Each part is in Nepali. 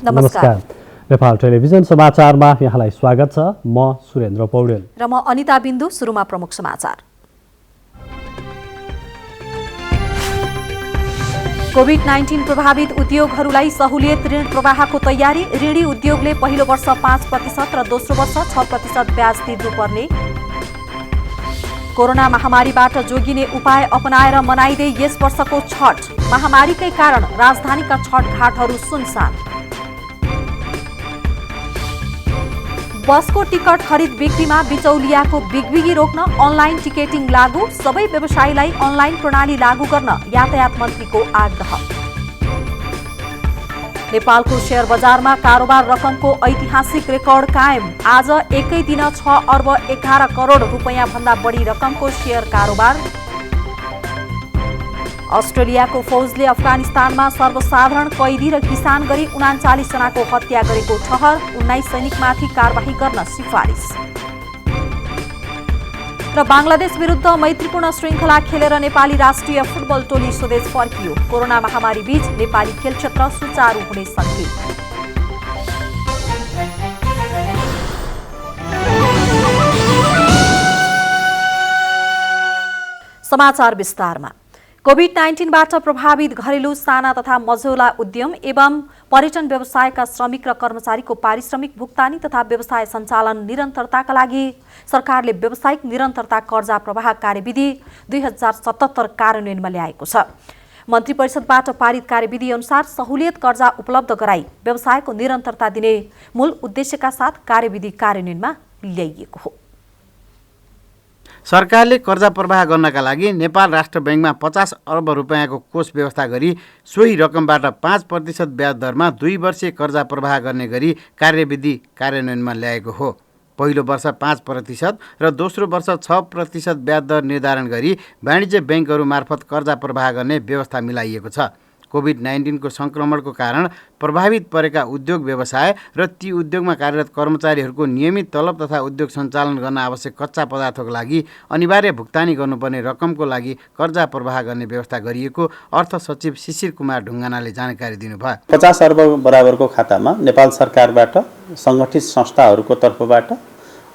नमस्कार। नेपाल टेलिभिजन समाचारमा यहाँलाई स्वागत छ। म सुरेन्द्र पौडेल र म अनिता बिन्दु। सुरुमा प्रमुख समाचार। कोभिड-19 प्रभावित उद्योगहरूलाई सहुलियत ऋण प्रवाहको तयारी। ऋणी उद्योगले पहिलो वर्ष 5% र दोस्रो वर्ष 6% ब्याज तिर्नुपर्ने। कोरोना महामारीबाट जोगिने उपाय अपनाएर मनाइँदै यस वर्षको छठ। महामारीकै कारण राजधानीका छठ घाटहरू सुनसान। बसको टिकट खरिद बिक्रीमा बिचौलियाको बिगबिगी रोक्न अनलाइन टिकेटिङ लागू। सबै व्यवसायीलाई अनलाइन प्रणाली लागू गर्न यातायात मन्त्रीको आग्रह। नेपालको शेयर बजारमा कारोबार रकमको ऐतिहासिक रेकर्ड कायम। आज एकै दिन 6 अर्ब 11 करोड रुपैयाँ भन्दा बढी रकमको शेयर कारोबार। अस्ट्रेलियाको फौजले अफगानिस्तानमा सर्वसाधारण कैदी र किसान गरी 39 जनाको हत्या गरेको ठहर। 19 सैनिकमाथि कारबाही गर्न सिफारिस। र बङ्गलादेश विरुद्ध मैत्रीपूर्ण श्रृङ्खला खेलेर नेपाली राष्ट्रिय फुटबल टोली स्वदेश फर्कियो। कोरोना महामारी बीच नेपाली खेल क्षेत्र सुचारू हुने सङ्केत। समाचार विस्तारमा। कोभिड-19बाट प्रभावित घरेलु साना तथा मझौला उद्यम एवं पर्यटन व्यवसायका श्रमिक र कर्मचारीको पारिश्रमिक भुक्तानी तथा व्यवसाय सञ्चालन निरन्तरताका लागि सरकारले व्यावसायिक निरन्तरता कर्जा प्रवाह कार्यविधि 2077 कार्यान्वयनमा ल्याएको छ। मन्त्री परिषदबाट पारित कार्यविधि अनुसार सहुलियत कर्जा उपलब्ध गराई व्यवसायको निरन्तरता दिने मूल उद्देश्यका साथ कार्यविधि कार्यान्वयनमा ल्याइएको हो। सरकारले कर्जा प्रवाह गर्नका लागि नेपाल राष्ट्र बैंकमा 50 अर्ब रुपैयाँको कोष व्यवस्था गरी सोही रकमबाट 5% ब्याज दरमा 2 वर्षीय कर्जा प्रवाह गर्ने गरी कार्यविधि कार्यान्वयनमा ल्याएको हो। पहिलो वर्ष 5% र दोस्रो वर्ष 6% ब्याज दर निर्धारण गरी वाणिज्य बैंकहरू मार्फत कर्जा प्रवाह गर्ने व्यवस्था मिलाइएको छ। कोभिड-19 को संक्रमणको कारण प्रभावित परेका उद्योग व्यवसाय र ती उद्योगमा कार्यरत कर्मचारीहरूको नियमित तलब तथा उद्योग सञ्चालन गर्न आवश्यक कच्चा पदार्थको लागि अनिवार्य भुक्तानी गर्नुपर्ने रकमको लागि कर्जा प्रवाह गर्ने व्यवस्था गरिएको अर्थ सचिव शिशिर कुमार ढुङ्गानाले जानकारी दिनुभयो। 50 अर्ब बराबरको खातामा नेपाल सरकारबाट सङ्गठित संस्थाहरूको तर्फबाट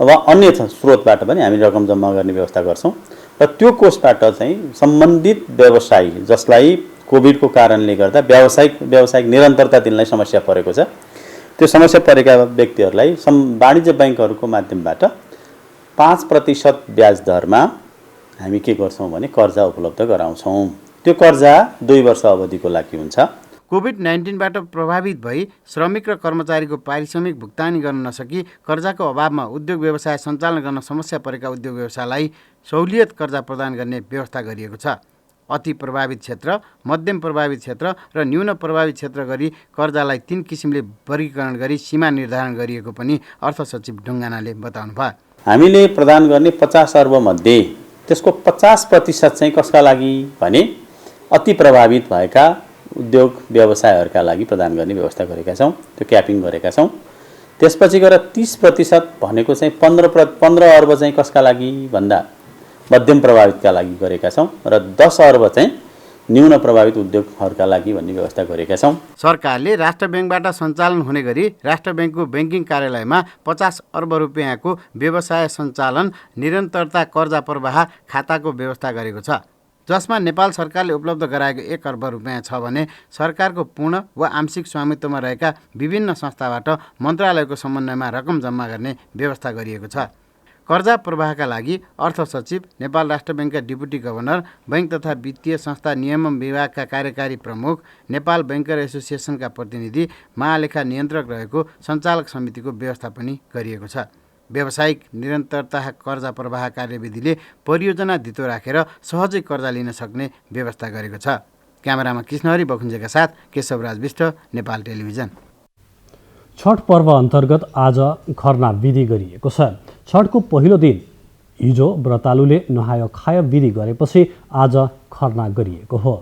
वा अन्य स्रोतबाट पनि हामी रकम जम्मा गर्ने व्यवस्था गर्छौँ र त्यो कोषबाट चाहिँ सम्बन्धित व्यवसायी जसलाई कोभिडको कारणले गर्दा व्यावसायिक निरन्तरता दिनलाई समस्या परेको छ, त्यो समस्या परेका व्यक्तिहरूलाई वाणिज्य बैंकहरूको माध्यमबाट 5% ब्याज दरमा हामी के गर्छौँ भने कर्जा उपलब्ध गराउँछौँ। त्यो कर्जा 2 वर्ष अवधिको लागि हुन्छ। कोभिड-19बाट प्रभावित भई श्रमिक र कर्मचारीको पारिश्रमिक भुक्तानी गर्न नसकी कर्जाको अभावमा उद्योग व्यवसाय सञ्चालन गर्न समस्या परेका उद्योग व्यवसायलाई सहुलियत कर्जा प्रदान गर्ने व्यवस्था गरिएको छ। अति प्रभावित क्षेत्र, मध्यम प्रभावित क्षेत्र र न्यून प्रभावित क्षेत्र गरी कर्जालाई 3 किसिमले वर्गीकरण गरी सीमा निर्धारण गरिएको पनि अर्थ सचिव ढुङ्गानाले बताउनुभयो। हामीले प्रदान गर्ने 50 अर्ब मध्ये त्यसको 50% चाहिँ कसका लागि भने अति प्रभावित भएका उद्योग व्यवसायहरूका लागि प्रदान गर्ने व्यवस्था गरेका छौँ, त्यो क्यापिङ गरेका छौँ। त्यसपछि गएर 30% भनेको चाहिँ 15 अर्ब चाहिँ कसका लागि भन्दा मध्यम प्रभावितका लागि गरेका छौँ र 10 अर्ब चाहिँ न्यून प्रभावित उद्योगहरूका लागि भन्ने व्यवस्था गरेका छौँ। सरकारले राष्ट्र बैंकबाट सञ्चालन हुने गरी राष्ट्र बैंकको बैंकिङ कार्यालयमा 50 अर्ब रुपैयाँको व्यवसाय सञ्चालन निरन्तरता कर्जा प्रवाह खाताको व्यवस्था गरेको छ, जसमा नेपाल सरकारले उपलब्ध गराएको 1 अर्ब रुपैयाँ छ भने सरकारको पूर्ण वा आंशिक स्वामित्वमा रहेका विभिन्न संस्थाबाट मन्त्रालयको समन्वयमा रकम जम्मा गर्ने व्यवस्था गरिएको छ। कर्जा प्रवाहका लागि अर्थ सचिव, नेपाल राष्ट्र बैंकका डिप्युटी गभर्नर, बैंक तथा वित्तीय संस्था नियमन विभागका कार्यकारी प्रमुख, नेपाल बैंकर एसोसिएसनका प्रतिनिधि, महालेखा नियन्त्रक रहेको सञ्चालक समितिको व्यवस्था पनि गरिएको छ। व्यावसायिक निरन्तरता कर्जा प्रवाह कार्यविधिले परियोजना धितो राखेर सहजै कर्जा लिन सक्ने व्यवस्था गरेको छ। क्यामेरामा कृष्णहरि बखुन्जेका साथ केशवराज विष्ट, नेपाल टेलिभिजन। छठ पर्व अन्तर्गत आज खरना विधि गरिएको छ। छठको पहिलो दिन हिजो व्रतालुले नुहाय खाय विधि गरेपछि आज खरना गरिएको हो।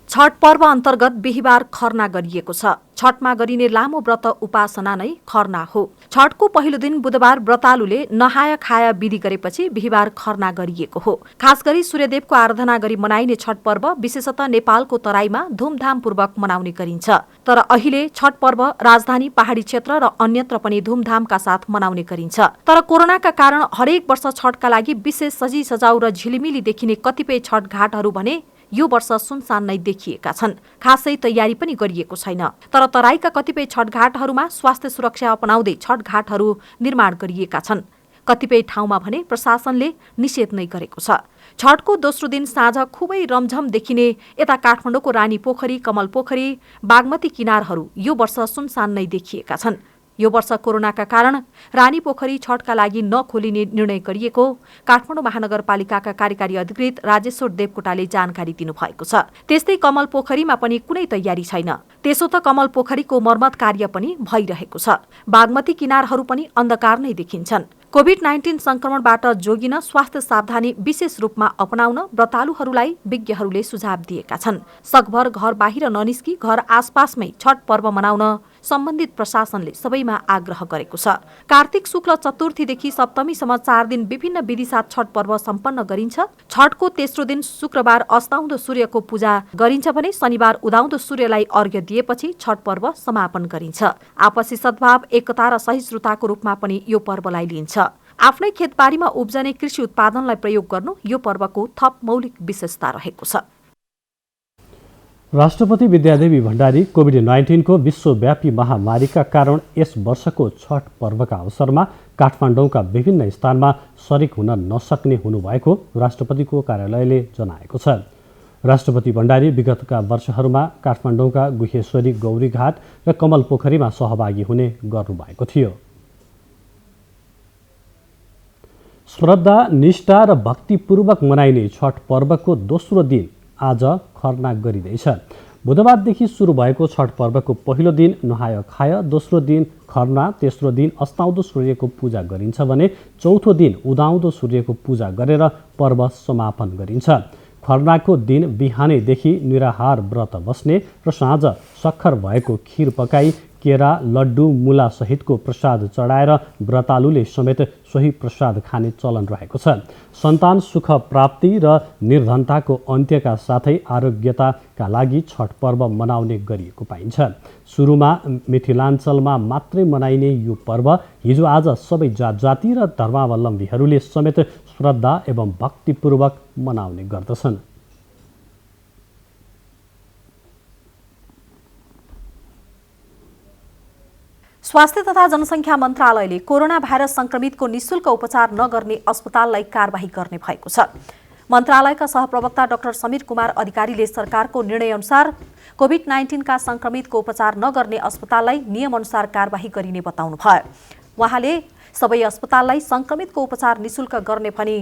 छठ पर्व अन्तर्गत बिहिबार खरना गरिएको छ। छठमा गरिने लामो व्रत उपासना नै खरना हो। छठको पहिलो दिन बुधबार व्रतालुले नहाय खाया विधि गरेपछि बिहिबार खरना गरिएको हो। खास गरी सूर्यदेवको आराधना गरी मनाइने छठ पर्व विशेषतः नेपालको तराईमा धुमधामपूर्वक मनाउने गरिन्छ। तर अहिले छठ पर्व राजधानी पहाडी क्षेत्र र अन्यत्र पनि धुमधामका साथ मनाउने गरिन्छ। तर कोरोनाका कारण हरेक वर्ष छठका लागि विशेष सजी सजाउ र झिलिमिली देखिने कतिपय छठ घाटहरू भने यो वर्ष सुनसान नै देखिएका छन्। खासै तयारी पनि गरिएको छैन। तर तराईका कतिपय छठघाटहरूमा स्वास्थ्य सुरक्षा अपनाउँदै छठघाटहरू निर्माण गरिएका छन्। कतिपय ठाउँमा भने प्रशासनले निषेध नै गरेको छ। छठको दोस्रो दिन साँझ खुबै रमझम देखिने यता काठमाडौँको रानी पोखरी, कमल पोखरी, बागमती किनारहरू यो वर्ष सुनसान नै देखिएका छन्। यो वर्ष कोरोनाका कारण रानी पोखरी छठका लागि नखोलिने निर्णय गरिएको काठमाडौँ महानगरपालिकाका कार्यकारी अधिकृत राजेश्वर देवकोटाले जानकारी दिनुभएको छ। त्यस्तै कमल पोखरीमा पनि कुनै तयारी छैन। त्यसो त कमल पोखरीको मर्मत कार्य पनि भइरहेको छ। बागमती किनारहरू पनि अन्धकार नै देखिन्छन्। कोभिड-19 संक्रमणबाट जोगिन स्वास्थ्य सावधानी विशेष रूपमा अपनाउन व्रतालुहरूलाई विज्ञहरूले सुझाव दिएका छन्। सकभर घर बाहिर ननिस्की घर आसपासमै छठ पर्व मनाउन सम्बन्धित प्रशासनले सबैमा आग्रह गरेको छ। कार्तिक शुक्ल चतुर्थीदेखि सप्तमीसम्म 4 दिन विभिन्न विधिसाथ छठ पर्व सम्पन्न गरिन्छ। छठको तेस्रो दिन शुक्रबार अस्ताउँदो सूर्यको पूजा गरिन्छ भने शनिबार उदाउँदो सूर्यलाई अर्घ्य दिएपछि छठ पर्व समापन गरिन्छ। आपसी सद्भाव, एकता र सहिष्णुताको रूपमा पनि यो पर्वलाई लिइन्छ। आफ्नै खेतबारीमा उब्जने कृषि उत्पादनलाई प्रयोग गर्नु यो पर्वको थप मौलिक विशेषता रहेको छ। राष्ट्रपति विद्यादेवी भण्डारी कोभिड-19 को विश्वव्यापी महामारीका कारण यस वर्षको छठ पर्वका अवसरमा काठमाडौँका विभिन्न स्थानमा सरिक हुन नसक्ने हुनुभएको राष्ट्रपतिको कार्यालयले जनाएको छ। राष्ट्रपति भण्डारी विगतका वर्षहरूमा काठमाडौँका गुहेश्वरी गौरीघाट र कमल पोखरीमा सहभागी हुने गर्नुभएको थियो। श्रद्धा, निष्ठा र भक्तिपूर्वक मनाइने छठ पर्वको दोस्रो दिन आज खरना गरिँदैछ। बुधबारदेखि सुरु भएको छठ पर्वको पहिलो दिन नुहाय खाय, दोस्रो दिन खरना, तेस्रो दिन अस्ताउँदो सूर्यको पूजा गरिन्छ भने चौथो दिन उदाउँदो सूर्यको पूजा गरेर पर्व समापन गरिन्छ। खरनाको दिन बिहानैदेखि निराहार व्रत बस्ने र साँझ सक्खर भएको खिर पकाई केरा, लड्डु, मुला सहितको प्रसाद चढाएर व्रतालुले समेत सोही प्रसाद खाने चलन रहेको छ। सन्तान सुख प्राप्ति र निर्धनताको अन्त्यका साथै आरोग्यताका लागि छठ पर्व मनाउने गरिएको पाइन्छ। सुरुमा मिथिलाञ्चलमा मात्रै मनाइने यो पर्व हिजो आज सबै जात-जाति र धर्मावलम्बीहरूले समेत श्रद्धा एवं भक्तिपूर्वक मनाउने गर्दछन्। स्वास्थ्य तथा जनसङ्ख्या मन्त्रालयले कोरोना भाइरस संक्रमितको निशुल्क उपचार नगर्ने अस्पताललाई कारबाही गर्ने भएको छ। मन्त्रालयका सहप्रवक्ता डाक्टर समीर कुमार अधिकारीले सरकारको निर्णयअनुसार कोभिड-19 का संक्रमितको उपचार नगर्ने अस्पताललाई नियमअनुसार कारबाही गरिने बताउनु भयो। उहाँले सबै अस्पताललाई संक्रमितको उपचार निशुल्क गर्ने भनी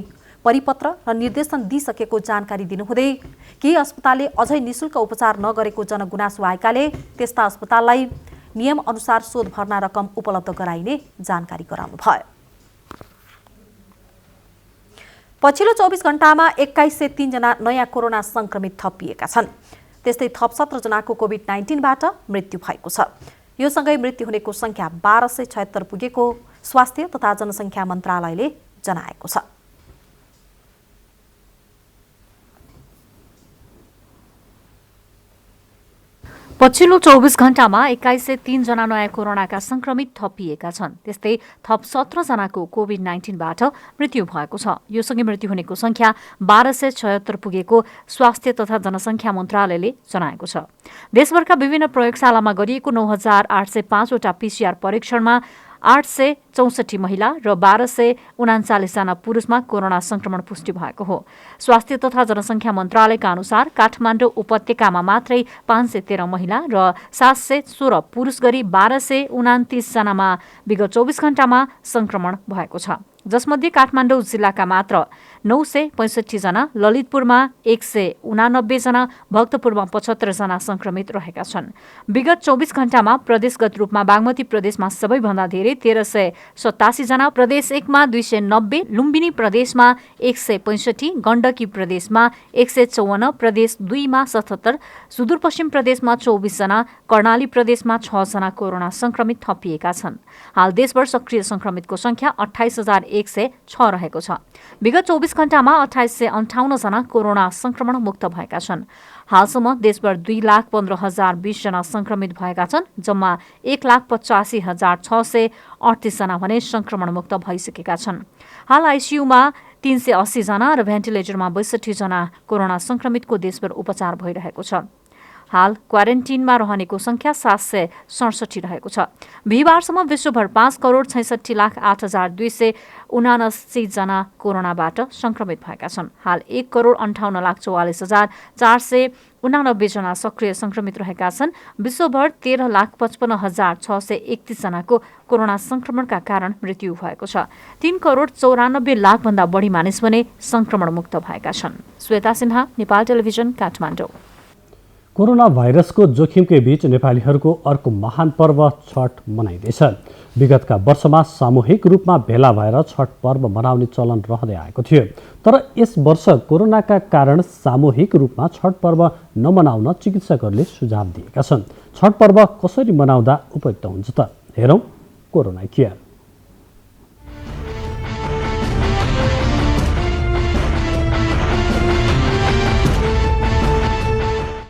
परिपत्र र निर्देशन दिइसकेको जानकारी दिनुहुँदै केही अस्पतालले अझै निशुल्क उपचार नगरेको जनगुनासो आएकाले त्यस्ता अस्पताललाई नियम अनुसार शोध भर्ना रकम उपलब्ध गराइने जानकारी गराउनु भयो। पछिल्लो 24 घण्टामा 2103 जना नयाँ कोरोना संक्रमित थपिएका छन्। त्यस्तै थप 17 जनाको कोभिड-19बाट मृत्यु भएको छ। यो सँगै मृत्यु हुनेको संख्या 1276 पुगेको स्वास्थ्य तथा जनसङ्ख्या मन्त्रालयले जनाएको छ। पछिल्लो 24 घण्टामा 2103 जना नयाँ कोरोनाका संक्रमित थपिएका छन्। त्यस्तै थप 17 जनाको कोभिड-19बाट मृत्यु भएको छ। यो सँगै मृत्यु हुनेको संख्या 1276 पुगेको स्वास्थ्य तथा जनसङ्ख्या मन्त्रालयले जनाएको छ। देशभरका विभिन्न प्रयोगशालामा गरिएको 9805 वटा पीसीआर परीक्षणमा 864 महिला र 1239 जना पुरुषमा कोरोना संक्रमण पुष्टि भएको हो। स्वास्थ्य तथा जनसङ्ख्या मन्त्रालयका अनुसार काठमाडौँ उपत्यकामा मात्रै 513 महिला र 716 पुरुष गरी 1229 जनामा विगत 24 घण्टामा संक्रमण भएको छ। जसमध्ये काठमाडौँ जिल्लाका मात्र 965 जना, ललितपुरमा 189 जना, भक्तपुरमा 75 जना संक्रमित रहेका छन्। विगत 24 घण्टामा प्रदेशगत रूपमा बागमती प्रदेशमा सबैभन्दा धेरै 1387 जना, प्रदेश 1 मा 290, लुम्बिनी प्रदेशमा 165, गण्डकी प्रदेशमा 154, प्रदेश 2 मा 77, सुदूरपश्चिम प्रदेशमा 24 जना, कर्णाली प्रदेशमा 6 जना कोरोना संक्रमित थपिएका छन्। हाल देशभर सक्रिय संक्रमितको संख्या 28,106 रहेको छ। विगत 24 घण्टामा 2858 जना कोरोना संक्रमण मुक्त भएका छन्। हालसम्म देशभर 2,15,020 जना संक्रमित भएका छन्। जम्मा 1,85,638 जना भने संक्रमण मुक्त भइसकेका छन्। हाल आइसियुमा 380 जना र भेन्टिलेटरमा 62 जना कोरोना संक्रमितको देशभर उपचार भइरहेको छ। हाल क्वारेन्टिनमा रहनेको संख्या 767 रहेको छ। बिहिबारसम्म विश्वभर 5,66,08,279 जना कोरोनाबाट संक्रमित भएका छन्। हाल 1,58,44,489 जना सक्रिय संक्रमित रहेका छन्। विश्वभर 13,55,631 जनाको कोरोना संक्रमणका कारण मृत्यु भएको छ। 3,94,00,000 भन्दा बढी मानिस भने संक्रमण मुक्त भएका छन्। श्वेता सिन्हा, नेपाल टेलिभिजन, काठमाडौँ। कोरोना भाइरसको जोखिमकै बीच नेपालीहरूको अर्को महान पर्व छठ मनाइँदैछ। विगतका वर्षमा सामूहिक रूपमा भेला भएर छठ पर्व मनाउने चलन रहँदै आएको थियो। तर यस वर्ष कोरोनाका कारण सामूहिक रूपमा छठ पर्व नमनाउन चिकित्सकहरूले सुझाव दिएका छन्। छठ पर्व कसरी मनाउँदा उपयुक्त हुन्छ त? हेरौँ कोरोना केयर।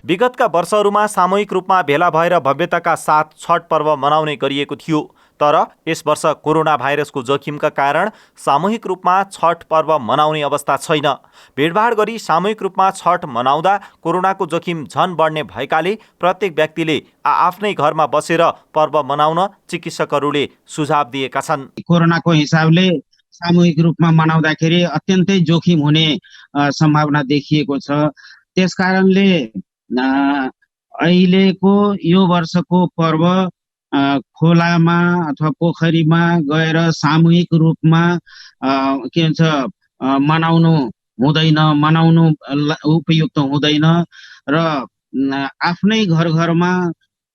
विगतका वर्षहरूमा सामूहिक रूपमा भेला भएर भव्यताका साथ छठ पर्व मनाउने गरिएको थियो। तर यस वर्ष कोरोना भाइरसको जोखिमका कारण सामूहिक रूपमा छठ पर्व मनाउने अवस्था छैन। भिडभाड गरी सामूहिक रूपमा छठ मनाउँदा कोरोनाको जोखिम झन बढ्ने भएकाले प्रत्येक व्यक्तिले आफ्नै घरमा बसेर पर्व मनाउन चिकित्सकहरूले सुझाव दिएका छन्। कोरोनाको हिसाबले सामूहिक रूपमा मनाउँदाखेरि अत्यन्तै जोखिम हुने सम्भावना देखिएको छ। त्यसकारणले अहिलेको यो वर्षको पर्व खोलामा अथवा पोखरीमा गएर सामूहिक रूपमा के भन्छ मनाउनु हुँदैन, मनाउनु उपयुक्त हुँदैन र आफ्नै घर घरमा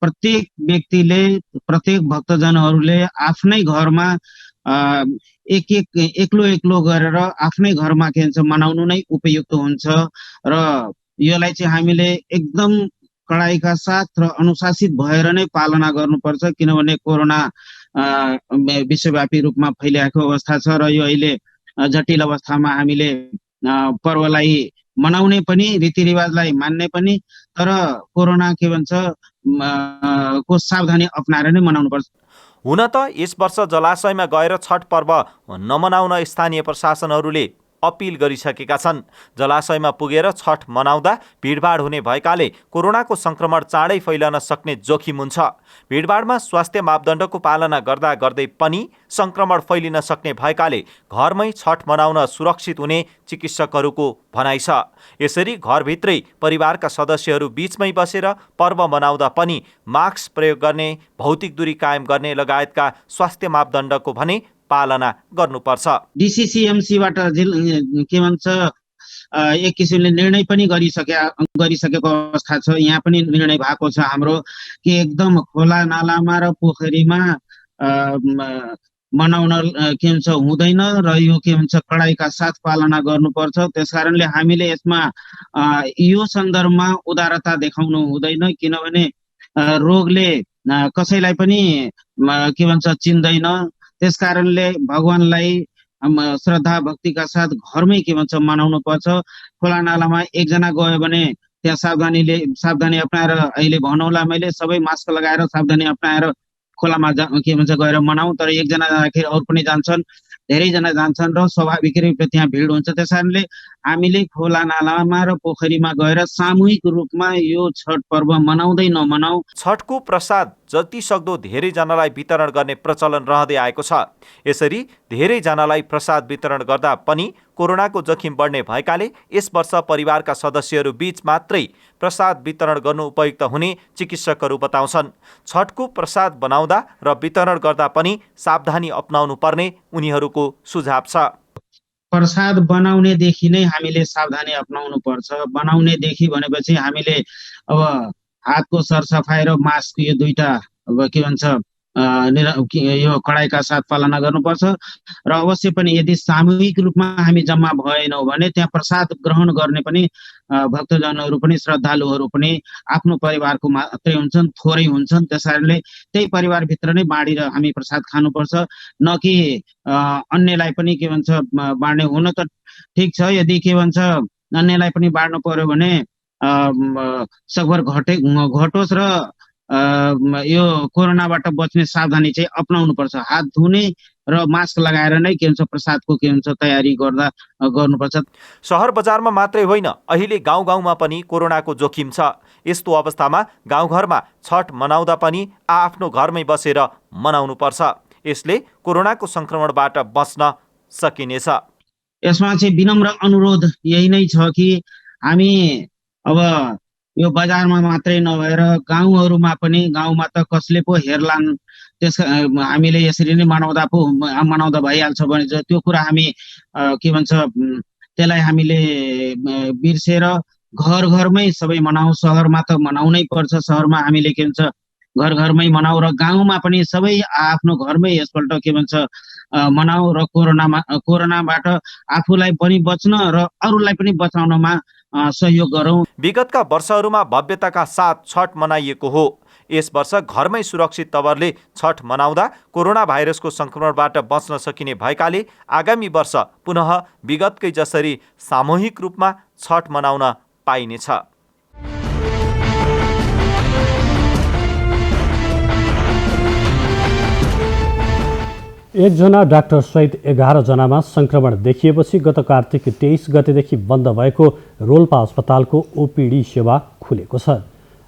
प्रत्येक व्यक्तिले, प्रत्येक भक्तजनहरूले आफ्नै घरमा एक्लो गरेर आफ्नै घरमा के भन्छ मनाउनु नै उपयुक्त हुन्छ। र यसलाई चाहिँ हामीले एकदम कडाइका साथ र अनुशासित भएर नै पालना गर्नुपर्छ, किनभने कोरोना विश्वव्यापी रूपमा फैलिएको अवस्था छ र यो अहिले जटिल अवस्थामा हामीले पर्वलाई मनाउने पनि, रीतिरिवाजलाई मान्ने पनि, तर कोरोना के भन्छ को सावधानी अपनाएर नै मनाउनुपर्छ। हुन त यस वर्ष जलाशयमा गएर छठ पर्व नमनाउन स्थानीय प्रशासनहरूले अपिल गरिसकेका छन्। जलाशयमा पुगेर छठ मनाउँदा भिडभाड हुने भएकाले कोरोनाको संक्रमण चाँडै फैलन सक्ने जोखिम हुन्छ। भिडभाडमा स्वास्थ्य मापदण्डको पालना गर्दा गर्दै पनि संक्रमण फैलिन सक्ने भएकाले घरमै छठ मनाउन सुरक्षित हुने चिकित्सकहरूको भनाइ छ। यसरी घरभित्रै परिवारका सदस्यहरू बीचमै बसेर पर्व मनाउँदा पनि मास्क प्रयोग गर्ने, भौतिक दूरी कायम गर्ने लगायतका स्वास्थ्य मापदण्डको भने पालना गर्नुपर्छ। डिसिसिएमसीबाट के भन्छ एक किसिमले निर्णय पनि गरिसकेको अवस्था छ। यहाँ पनि निर्णय भएको छ हाम्रो कि एकदम खोला नालामा र पोखरीमा मनाउन के भन्छ हुँदैन र यो के भन्छ कडाइका साथ पालना गर्नुपर्छ। त्यसकारणले हामीले यसमा यो सन्दर्भमा उदारता देखाउनु हुँदैन, किनभने रोगले कसैलाई पनि के भन्छ चिन्दैन। त्यसकारणले भगवानलाई श्रद्धा भक्तिका साथ घरमै के भन्छ मनाउनु पर्छ। खोला नालामा एकजना गयो भने त्यहाँ सावधानी अपनाएर, अहिले भनौँला मैले सबै मास्क लगाएर सावधानी अपनाएर खोलामा के भन्छ गएर मनाउँ। तर एकजना जाँदाखेरि अरू पनि जान्छन्, धेरैजना जान्छन् र स्वाभाविक रूपले त्यहाँ भिड हुन्छ। त्यसकारणले हामीले खोला नालामा र पोखरीमा गएर सामूहिक रूपमा यो छठ पर्व मनाउँदै नमनाऊ। छठको प्रसाद जति सक्दो धेरैजनालाई वितरण गर्ने प्रचलन रहँदै आएको छ। यसरी धेरैजनालाई प्रसाद वितरण गर्दा पनि कोरोनाको जोखिम बढ्ने भएकाले यस वर्ष परिवारका सदस्यहरू बीच मात्रै प्रसाद वितरण गर्नु उपयुक्त हुने चिकित्सकहरू बताउँछन्। छठको प्रसाद बनाउँदा र वितरण गर्दा पनि सावधानी अपनाउनु पर्ने उनीहरूको सुझाव छ। प्रसाद बनाउनेदेखि नै हामीले सावधानी अपनाउनु पर्छ। बनाउनेदेखि भनेपछि हामीले अब हातको सरसफाइ र मास्क यो दुईटा अब के भन्छ यो कडाइका साथ पालना गर्नुपर्छ र अवश्य पनि यदि सामूहिक रूपमा हामी जम्मा भएनौँ भने त्यहाँ प्रसाद ग्रहण गर्ने पनि भक्तजनहरू पनि श्रद्धालुहरू पनि आफ्नो परिवारको मात्रै हुन्छन्, थोरै हुन्छन्। त्यसकारणले त्यही परिवारभित्र नै बाँडेर हामी प्रसाद खानुपर्छ, न कि अन्यलाई पनि के भन्छ बाँड्ने। हुन त ठिक छ, यदि के भन्छ अन्यलाई पनि बाँड्नु पर्यो भने सकभर घटोस् र यो कोरोनाबाट बच्ने सावधानी चाहिँ अपनाउनु पर्छ। हात धुने र मास्क लगाएर नै के भन्छ प्रसादको के भन्छ तयारी गर्नुपर्छ। सहर बजारमा मात्रै होइन, अहिले गाउँ गाउँमा पनि कोरोनाको जोखिम छ। यस्तो अवस्थामा गाउँघरमा छठ मनाउँदा पनि आफ्नो घरमै बसेर मनाउनुपर्छ। यसले कोरोनाको संक्रमणबाट बच्न सकिनेछ। यसमा चाहिँ विनम्र अनुरोध यही नै छ कि हामी अब यो बजारमा मात्रै नभएर गाउँहरूमा पनि, गाउँमा त कसले पो हेर्लान्, त्यस हामीले यसरी नै मनाउँदा भइहाल्छ भने त्यो कुरा हामी के भन्छ त्यसलाई हामीले बिर्सेर घर घरमै सबै मनाऊ। सहरमा त मनाउनै पर्छ, सहरमा हामीले के भन्छ घर घरमै मनाऊ र गाउँमा पनि सबै आफ्नो घरमै यसपल्ट के भन्छ मनाऊ र कोरोनाबाट आफूलाई पनि बच्न र अरूलाई पनि बचाउनमा सहयोग गरौँ। विगतका वर्षहरूमा भव्यताका साथ छठ मनाइएको हो। यस वर्ष घरमै सुरक्षित तवरले छठ मनाउँदा कोरोना भाइरसको संक्रमणबाट बच्न सकिने भएकाले आगामी वर्ष पुनः विगतकै जसरी सामूहिक रूपमा छठ मनाउन पाइनेछ। एकजना डाक्टर सहित 11 जनामा संक्रमण देखिएपछि गत कार्तिक 23 गतेदेखि बन्द भएको रोल्पा अस्पतालको ओपीडी सेवा खुलेको छ।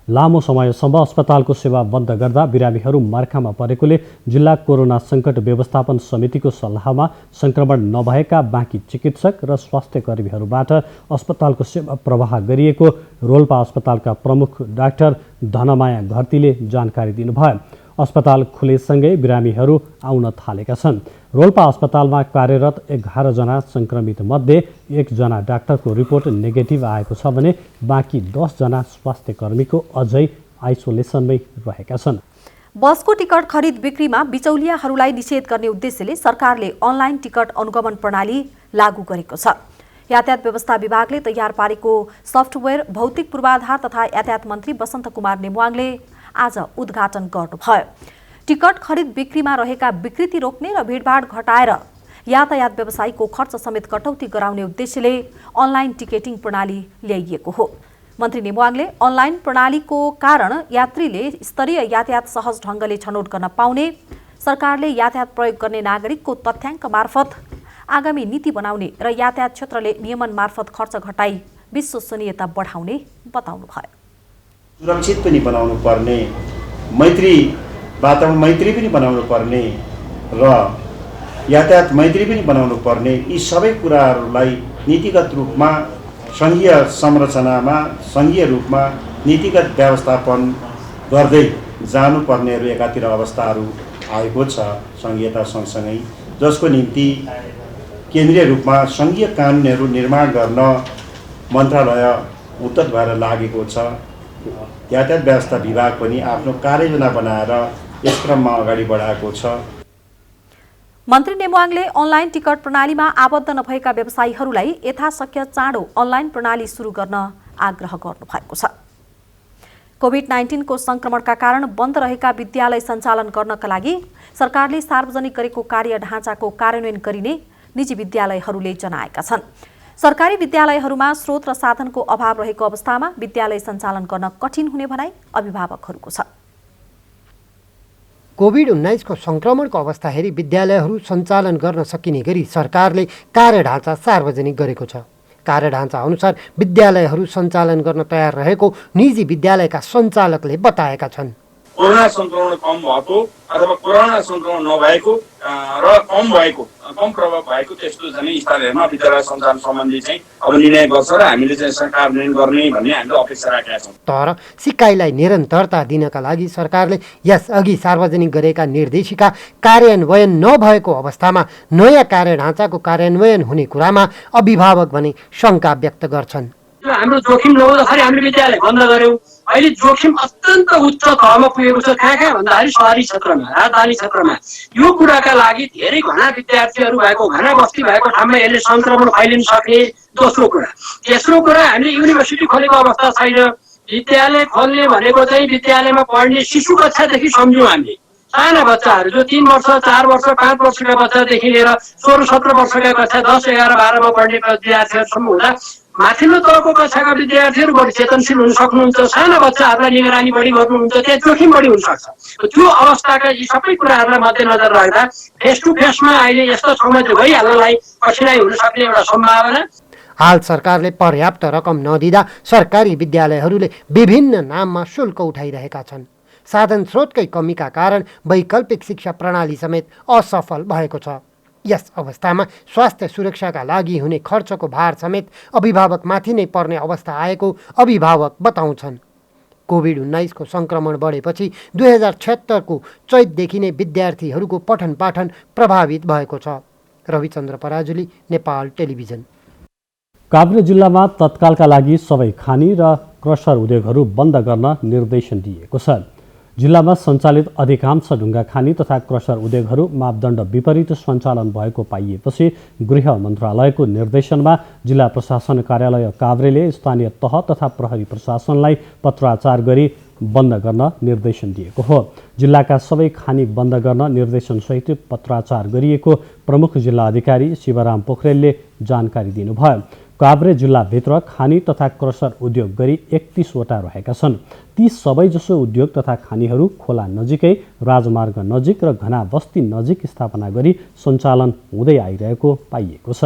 लामो समयसम्म अस्पतालको सेवा बन्द गर्दा बिरामीहरू मर्खामा परेकोले जिल्ला कोरोना सङ्कट व्यवस्थापन समितिको सल्लाहमा संक्रमण नभएका बाँकी चिकित्सक र स्वास्थ्य कर्मीहरूबाट अस्पतालको सेवा प्रवाह गरिएको रोल्पा अस्पतालका प्रमुख डाक्टर धनमाया घरतीले जानकारी दिनुभयो। अस्पताल खुलेसँगै बिरामीहरू आउन थालेका छन्। रोल्पा अस्पतालमा कार्यरत 11 जना संक्रमित मध्ये 1 जना डाक्टरको रिपोर्ट नेगेटिभ आएको छ भने बाँकी 10 जना स्वास्थ्य कर्मीको अझै आइसोलेसनमै रहेका छन्। बसको टिकट खरिद बिक्रीमा बिचौलियाहरूलाई निषेध गर्ने उद्देश्यले सरकारले अनलाइन टिकट अनुगमन प्रणाली लागू गरेको छ। यातायात व्यवस्था विभागले तयार पारेको सफ्टवेयर भौतिक पूर्वाधार तथा यातायात मन्त्री बसन्त कुमार नेमुवाङले आज उद्घाटन गर्नुभयो। टिकट खरिद बिक्रीमा रहेका विकृति रोक्ने र भिडभाड घटाएर यातायात व्यवसायीको खर्च समेत कटौती गराउने उद्देश्यले अनलाइन टिकेटिङ प्रणाली ल्याइएको हो। मन्त्री नेमुवाङले अनलाइन प्रणालीको कारण यात्रीले स्तरीय यातायात सहज ढङ्गले छनौट गर्न पाउने, सरकारले यातायात प्रयोग गर्ने नागरिकको तथ्याङ्क मार्फत आगामी नीति बनाउने र यातायात क्षेत्रले नियमन मार्फत खर्च घटाई विश्वसनीयता बढाउने बताउनुभयो। सुरक्षित पनि बनाउनु पर्ने, मैत्री वातावरण मैत्री पनि बनाउनु पर्ने र यातायात मैत्री पनि बनाउनु पर्ने, यी सबै कुराहरूलाई नीतिगत रूपमा सङ्घीय संरचनामा सङ्घीय रूपमा नीतिगत व्यवस्थापन गर्दै जानुपर्नेहरू एकातिर अवस्थाहरू आएको छ सङ्घीयता सँगसँगै, जसको निम्ति केन्द्रीय रूपमा सङ्घीय कानुनहरू निर्माण गर्न मन्त्रालय उद्यत भएर लागेको छ। यातायात व्यवस्था विभाग पनि आफ्नो कार्ययोजना बनाएर यस क्रममा अगाडि बढाएको छ। मन्त्री नेमुवाङले अनलाइन टिकट प्रणालीमा आबद्ध नभएका व्यवसायीहरूलाई यथाशक्य चाँडो अनलाइन प्रणाली सुरु गर्न आग्रह गर्नुभएको छ। कोभिड-19 को संक्रमणका कारण बन्द रहेका विद्यालय सञ्चालन गर्नका लागि सरकारले सार्वजनिक गरेको कार्य ढाँचाको कार्यान्वयन गरिने निजी विद्यालयहरूले जनाएका छन्। सरकारी विद्यालयहरूमा स्रोत र साधनको अभाव रहेको अवस्थामा विद्यालय सञ्चालन गर्न कठिन हुने भनाइ अभिभावकहरूको छ। कोभिड-19 को संक्रमणको अवस्था हेरी विद्यालयहरू सञ्चालन गर्न सकिने गरी सरकारले कार्यढाँचा सार्वजनिक गरेको छ। कार्यढाँचा अनुसार विद्यालयहरू सञ्चालन गर्न तयार रहेको निजी विद्यालयका सञ्चालकले बताएका छन्। कोरोना संक्रमण कम भएको अथवा कोरोना संक्रमण नभएको र कम भएको कम प्रभाव भएको त्यस्तो चाहिँ स्तरहरूमा विद्यालय सञ्चालन सम्बन्धी चाहिँ अब निर्णय गर्छ र हामीले चाहिँ कार्यान्वयन गर्ने भन्ने हामीले अपेक्षा राखेका छौँ। तर सिकाइलाई निरन्तरता दिनका लागि सरकारले यसअघि सार्वजनिक गरेका निर्देशिका कार्यान्वयन नभएको अवस्थामा नयाँ कार्यढाँचाको कार्यान्वयन हुने कुरामा अभिभावक भने शङ्का व्यक्त गर्छन्। हाम्रो जोखिम नहुँदाखेरि हामीले विद्यालय बन्द गर्यौँ। अहिले जोखिम अत्यन्त उच्च तहमा पुगेको छ। कहाँ कहाँ भन्दाखेरि सहरी क्षेत्रमा, राजधानी क्षेत्रमा। यो कुराका लागि धेरै घना विद्यार्थीहरू भएको, घना बस्ती भएको ठाउँमा यसले सङ्क्रमण फैलिन सक्ने दोस्रो कुरा। तेस्रो कुरा, हामीले युनिभर्सिटी खोलेको अवस्था छैन। विद्यालय खोल्ने भनेको चाहिँ विद्यालयमा पढ्ने शिशु कक्षादेखि सम्झौँ हामीले। साना बच्चाहरू जो 3 वर्ष, 4 वर्ष, 5 वर्षका बच्चादेखि लिएर 16-17 वर्षका कक्षा 10, 11, 12मा पढ्ने विद्यार्थीहरूसम्म हुँदा माथिल्लो तहको कक्षाका विद्यार्थीहरू बढी चेतनशील हुन सक्नुहुन्छ। साना बच्चाहरूलाई निगरानी बढी गर्नुहुन्छ, त्यहाँ जोखिम बढी हुनसक्छ। त्यो अवस्थाका यी सबै कुराहरूलाई मध्यनजर राख्दा फेस टु फेसमा अहिले यस्तो ठाउँमा गइहाल्नलाई कठिनाइ हुन सक्ने एउटा सम्भावना। हाल सरकारले पर्याप्त रकम नदिँदा सरकारी विद्यालयहरूले विभिन्न नाममा शुल्क उठाइरहेका छन्। साधन स्रोतकै कमीका कारण वैकल्पिक शिक्षा प्रणाली समेत असफल भएको छ। यस अवस्थामा स्वास्थ्य सुरक्षाका लागि हुने खर्चको भार समेत अभिभावकमाथि नै पर्ने अवस्था आएको अभिभावक बताउँछन्। कोभिड-19 को सङ्क्रमण बढेपछि 2076 को चैतदेखि नै विद्यार्थीहरूको पठन पाठन प्रभावित भएको छ। रविचन्द्र पराजुली, नेपाल टेलिभिजन। काभ्रे जिल्लामा तत्कालका लागि सबै खानी र क्रसर उद्योगहरू बन्द गर्न निर्देशन दिएको छ। जिल्लामा सञ्चालित अधिकांश ढुङ्गा खानी तथा क्रसर उद्योगहरू मापदण्ड विपरीत सञ्चालन भएको पाइएपछि गृह मन्त्रालयको निर्देशनमा जिल्ला प्रशासन कार्यालय काभ्रेले स्थानीय तह तथा प्रहरी प्रशासनलाई पत्राचार गरी बन्द गर्न निर्देशन दिएको हो। जिल्लाका सबै खानी बन्द गर्न निर्देशनसहित पत्राचार गरिएको प्रमुख जिल्ला अधिकारी शिवराम पोखरेलले जानकारी दिनुभयो। काभ्रे जिल्लाभित्र खानी तथा क्रसर उद्योग गरी 31 वटा रहेका छन्। ती सबैजसो उद्योग तथा खानीहरू खोला नजिकै, राजमार्ग नजिक र घना बस्ती नजिक स्थापना गरी सञ्चालन हुँदै आइरहेको पाइएको छ।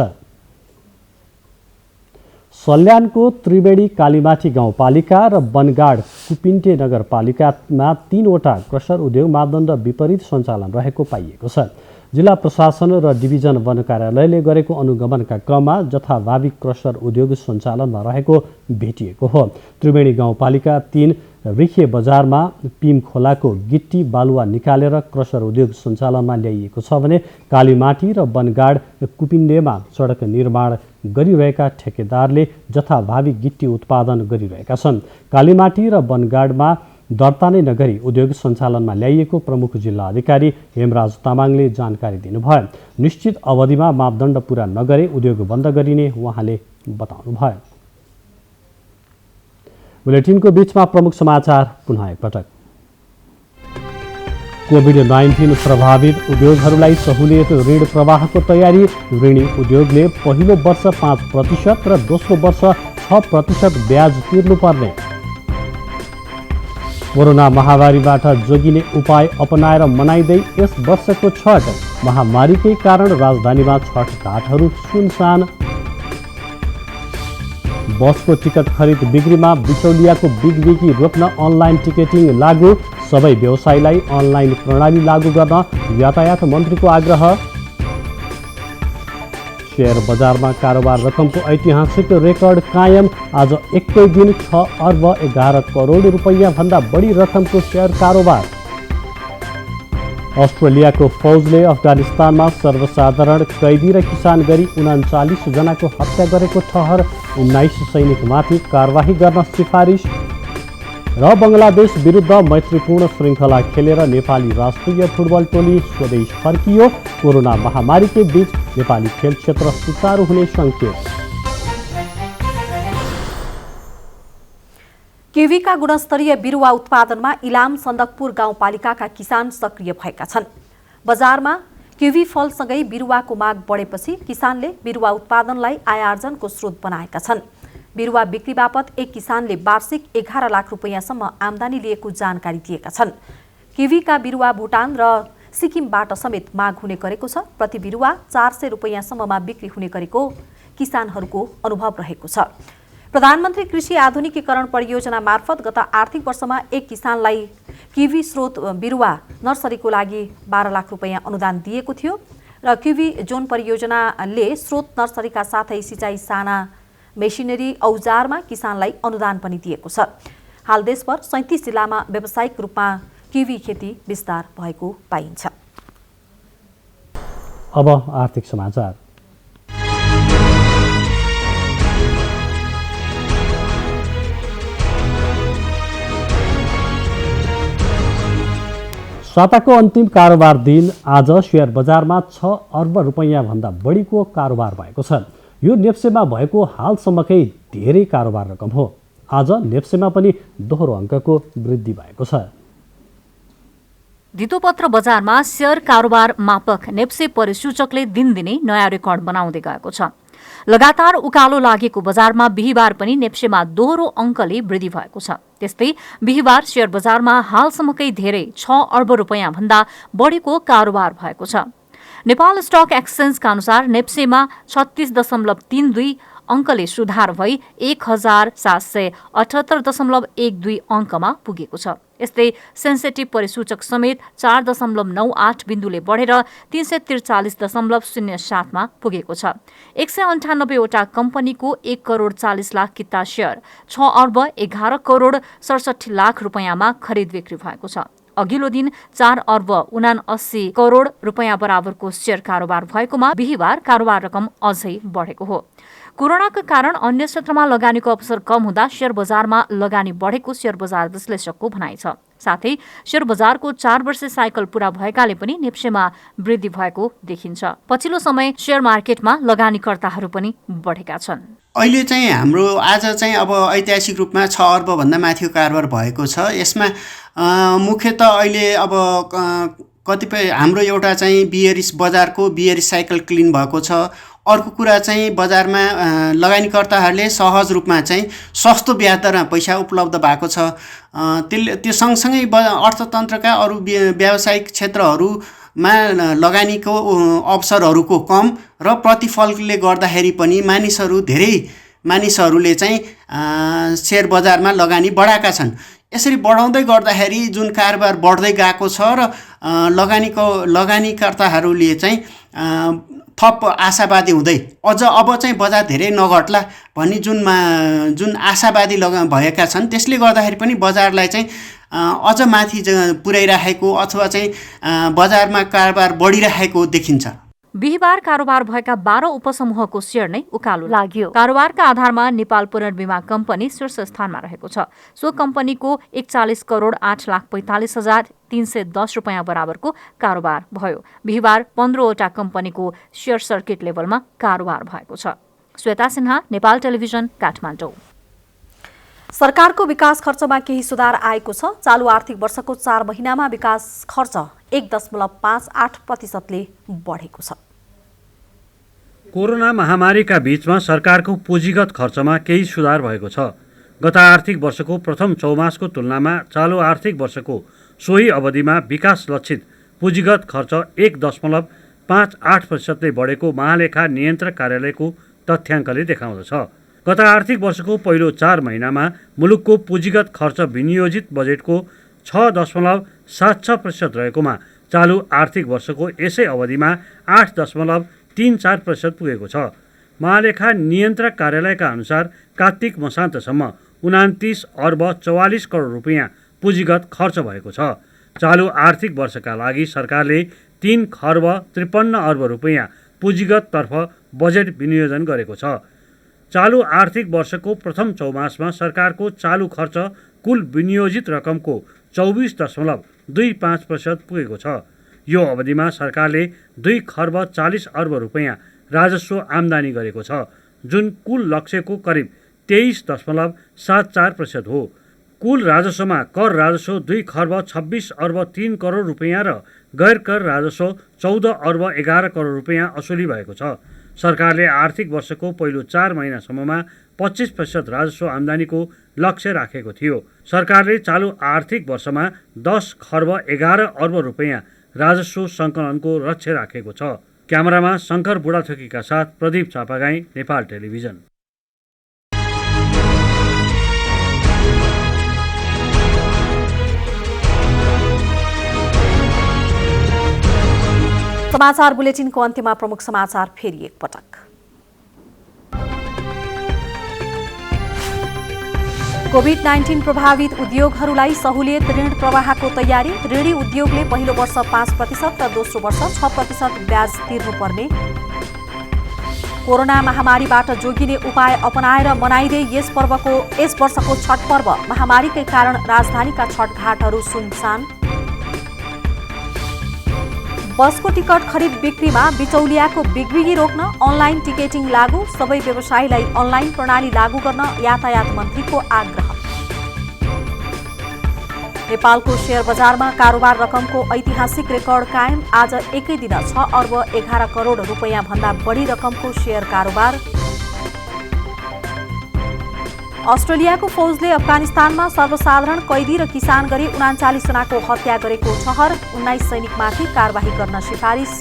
सल्यानको त्रिवेणी कालीमाटी गाउँपालिका र बनगाड कुपिन्टे नगरपालिकामा 3 वटा क्रसर उद्योग मापदण्ड विपरीत सञ्चालन रहेको पाइएको छ। जिल्ला प्रशासन र डिभिजन वन कार्यालयले गरेको अनुगमनका क्रममा जथाभावी क्रसर उद्योग सञ्चालनमा रहेको भेटिएको हो। त्रिवेणी गाउँपालिका 3 रिखे बजारमा पिम खोलाको गिट्टी बालुवा निकालेर क्रसर उद्योग सञ्चालनमा ल्याइएको छ भने कालीमाटी र बनगाड कुपिन्डेमा सडक निर्माण गरिरहेका ठेकेदारले जथाभावी गिट्टी उत्पादन गरिरहेका छन्। कालीमाटी र बनगाडमा दर्ता नै नगरी उद्योग सञ्चालनमा ल्याइएको प्रमुख जिल्ला अधिकारी हेमराज तामाङले जानकारी दिनुभयो। निश्चित अवधिमा मापदण्ड पूरा नगरे उद्योग बन्द गरिने उहाँले बताउनुभयो। बुलेटिनको बीचमा प्रमुख समाचार पुनः एकपटक। कोभिड-19 प्रभावित उद्योगहरूलाई सहुलियत ऋण प्रवाहको तयारी। ऋणी उद्योगले पहिलो वर्ष 5% र दोस्रो वर्ष 6% ब्याज तिर्नुपर्ने। कोरोना महामारीबाट जोगिने उपाय अपनाएर मनाइँदै यस वर्षको छठ। महामारीकै कारण राजधानीमा छठ घाटहरू सुनसान। बसको टिकट खरिद बिक्रीमा बिचौलियाको बिगबिगी रोक्न अनलाइन टिकटिङ लागू। सबै व्यवसायीलाई अनलाइन प्रणाली लागू गर्न यातायात मन्त्रीको आग्रह। शेयर बजारमा कारोबार रकमको ऐतिहासिक रेकर्ड कायम। आज एकै दिन 6 अर्ब 11 करोड रुपैयाँ भन्दा बढी रकमको शेयर कारोबार। अस्ट्रेलियाको फौजले अफगानिस्तानमा सर्वसाधारण कैदी र किसान गरी 39 जनाको हत्या गरेको ठहर। 19 सैनिकमाथि कारवाही गर्न सिफारिस। र बङ्गलादेश विरुद्ध मैत्रीपूर्ण श्रृङ्खला खेलेर नेपाली राष्ट्रिय फुटबल टोली स्वदेश फर्कियो। कोरोना महामारीकै बीच नेपाली खेल क्षेत्र सुचारू हुने सङ्केत। किवीका गुणस्तरीय बिरुवा उत्पादनमा इलाम सन्दकपुर गाउँपालिकाका किसान सक्रिय भएका छन्। बजारमा किवी फलसँगै बिरुवाको माग बढेपछि किसानले बिरुवा उत्पादनलाई आयार्जनको स्रोत बनाएका छन्। बिरुवा बिक्री बापत एक किसानले वार्षिक 11 लाख रुपैयाँसम्म आम्दानी लिएको जानकारी दिएका छन्। किवीका बिरुवा भुटान र सिक्किमबाट समेत माग हुने गरेको छ। प्रति बिरुवा 400 रुपैयाँसम्ममा बिक्री हुने गरेको किसानहरूको अनुभव रहेको छ। प्रधानमन्त्री कृषि आधुनिकीकरण परियोजना मार्फत गत आर्थिक वर्षमा एक किसानलाई किवी स्रोत बिरुवा नर्सरीको लागि 12 लाख रुपैयाँ अनुदान दिएको थियो र क्युबी जोन परियोजनाले स्रोत नर्सरीका साथै सिँचाइ साना मेसिनरी औजारमा किसानलाई अनुदान पनि दिएको छ। हाल देशभर 37 जिल्लामा व्यावसायिक रूपमा किवी खेती विस्तार भएको पाइन्छ। अब आर्थिक समाचार। साताको अन्तिम कारोबार दिन आज शेयर बजारमा 6 अर्ब रुपैयाँ भन्दा बढीको कारोबार भएको छ। यो नेप्सेमा भएको हालसम्मकै धेरै कारोबार रकम हो। आज नेप्सेमा पनि दोहोरो अङ्कको वृद्धि भएको छ। धितोपत्र बजारमा शेयर कारोबार मापक नेप्से परिसूचकले दिनदिनै नयाँ रेकर्ड बनाउँदै गएको छ। लगातार उकालो लागेको बजारमा बिहीबार पनि नेप्सेमा दोहोरो अङ्कले वृद्धि भएको छ। त्यस्तै बिहीबार शेयर बजारमा हालसम्मकै धेरै 6 अर्ब रुपैयाँ भन्दा बढीको कारोबार भएको छ। नेपाल स्टक एक्सचेन्जका अनुसार नेप्सेमा 36.32 अङ्कले सुधार भई 1778.12 अङ्कमा पुगेको छ। यस्तै सेन्सेटिभ परिसूचक समेत 4.98 बिन्दुले बढेर 343.07 मा पुगेको छ। 198 वटा कम्पनीको 1 करोड 40 लाख किता शेयर 6 अर्ब 11 करोड 67 लाख रुपैयाँमा खरिद बिक्री भएको छ। अघिल्लो दिन 4 अर्ब 79 करोड रुपैयाँ बराबरको शेयर कारोबार भएकोमा बिहीबार कारोबार रकम अझै बढेको हो। कोरोनाका कारण अन्य क्षेत्रमा लगानीको अवसर कम हुँदा शेयर बजारमा लगानी बढेको शेयर बजार विश्लेषकको भनाइ छ। साथै शेयर बजारको 4 वर्षे साइकल पूरा भएकाले पनि नेप्सेमा वृद्धि भएको देखिन्छ। पछिल्लो समय शेयर मार्केटमा लगानीकर्ताहरू पनि बढेका छन्। अहिले चाहिँ हाम्रो आज चाहिँ अब ऐतिहासिक रूपमा 6 अर्ब भन्दा माथिको कारोबार भएको छ। यसमा मुख्यतः अहिले अब कतिपय हाम्रो एउटा चाहिँ बियरिस बजारको बियरिस साइकल क्लिन भएको छ। अर्को कुरा चाहिँ बजारमा लगानीकर्ताहरूले सहज रूपमा चाहिँ सस्तो ब्याज दरमा पैसा उपलब्ध भएको छ। त्यो सँगसँगै अर्थतन्त्रका अरू व्यावसायिक क्षेत्रहरूमा लगानीको अवसरहरूको कम र प्रतिफलले गर्दाखेरि पनि मानिसहरूले चाहिँ शेयर बजारमा लगानी बढाएका छन्। यसरी बढाउँदै गर्दाखेरि जुन कारोबार बढ्दै गएको छ र लगानीकर्ताहरूले चाहिँ थप आशावादी हुँदै अब चाहिँ बजार धेरै नघट्ला भन्ने जुन आशावादी भएका छन्, त्यसले गर्दाखेरि पनि बजारलाई चाहिँ अझ माथि पुर्याइराखेको अथवा चाहिँ बजारमा कारोबार बढिरहेको देखिन्छ। बिहीबार कारोबार भएका 12 उपसमूहको शेयर नै उकालो लाग्यो। कारोबारका आधारमा नेपाल पुनर्बिमा कम्पनी शीर्ष स्थानमा रहेको छ। सो कम्पनीको 41 करोड 8,45,310 रुपैयाँ बराबरको कारोबार भयो। बिहीबार 15 वटा कम्पनीको शेयर सर्किट लेभलमा कारोबार भएको छ। श्वेता सिन्हा, नेपाल टेलिभिजन, काठमाडौँ। सरकारको विकास खर्चमा केही सुधार आएको छ। चालु आर्थिक वर्षको 4 महिनामा विकास खर्च 1.58% बढेको छ। कोरोना महामारीका बीचमा सरकारको पुँजीगत खर्चमा केही सुधार भएको छ। गत आर्थिक वर्षको प्रथम चौमासको तुलनामा चालु आर्थिक वर्षको सोही अवधिमा विकास लक्षित पुँजीगत खर्च 1.58% बढेको महालेखा नियन्त्रक कार्यालयको तथ्याङ्कले देखाउँदछ। गत आर्थिक वर्षको पहिलो 4 महिनामा मुलुकको पुँजीगत खर्च विनियोजित बजेटको 6.76% रहेकोमा चालु आर्थिक वर्षको यसै अवधिमा 8.34% पुगेको छ। महालेखा नियन्त्रक कार्यालयका अनुसार कार्तिक मसान्तसम्म 29 अर्ब 44 करोड रुपैयाँ पुँजीगत खर्च भएको छ। चालु आर्थिक वर्षका लागि सरकारले 3 खर्ब 53 अर्ब रुपैयाँ पुँजीगततर्फ बजेट विनियोजन गरेको छ। चालु आर्थिक वर्षको प्रथम चौमासमा सरकारको चालु खर्च कुल विनियोजित रकमको 24.25% पुगेको छ। यो अवधिमा सरकारले 2 खर्ब 40 अर्ब रुपैयाँ राजस्व आम्दानी गरेको छ, जुन कुल लक्ष्यको करिब 23.74% हो। कुल राजस्वमा कर राजस्व 2 खर्ब 26 अर्ब 3 करोड रुपैयाँ र गैर कर राजस्व 14 अर्ब 11 करोड रुपैयाँ असुली भएको छ। सरकारले आर्थिक वर्षको पहिलो 4 महिनासम्ममा 25% राजस्व आम्दानीको लक्ष्य राखेको थियो। सरकारले चालु आर्थिक वर्षमा 10 खर्ब 11 अर्ब रुपैयाँ राजस्व सङ्कलनको लक्ष्य राखेको छ। क्यामेरामा शङ्कर बुढाथोकीका साथ प्रदीप चापागाई, नेपाल टेलिभिजन। समाचार बुलेटिनको अन्त्यमा प्रमुख समाचार फेरि एकपटक। कोभिड-19 प्रभावित उद्योगहरूलाई सहुलियत ऋण प्रवाहको तयारी। ऋणी उद्योगले पहिलो वर्ष 5% र दोस्रो वर्ष 6% ब्याज तिर्नुपर्ने। कोरोना महामारीबाट जोगिने उपाय अपनाएर मनाइँदै यस वर्षको छठ पर्व। महामारीकै कारण राजधानीका छठघाटहरू सुनसान। बसको टिकट खरिद बिक्रीमा बिचौलियाको बिगबिगी रोक्न अनलाइन टिकेटिङ लागू। सबै व्यवसायीलाई अनलाइन प्रणाली लागू गर्न यातायात मन्त्रीको आग्रह। नेपालको शेयर बजारमा कारोबार रकमको ऐतिहासिक रेकर्ड कायम। आज एकै दिन 6 अर्ब 11 करोड रुपैयाँ भन्दा बढी रकमको शेयर कारोबार। अस्ट्रेलियाको फौजले अफगानिस्तानमा सर्वसाधारण कैदी र किसान गरी 39 जनाको हत्या गरेको ठहर। 19 सैनिकमाथि कारबाही गर्न सिफारिस।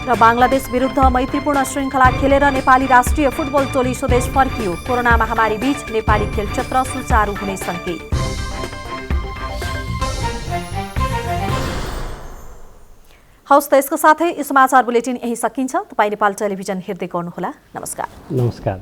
र बङ्गलादेश विरुद्ध मैत्रीपूर्ण श्रृङ्खला खेलेर नेपाली राष्ट्रिय फुटबल टोली स्वदेश फर्कियो। कोरोना महामारी बीच नेपाली खेल क्षेत्र सुचारू हुने संकेत। हवस् त यसको साथै यो समाचार बुलेटिन यही सकिन्छ। तपाईँ नेपाल टेलिभिजन हेर्दै गर्नुहोला। नमस्कार। नमस्कार।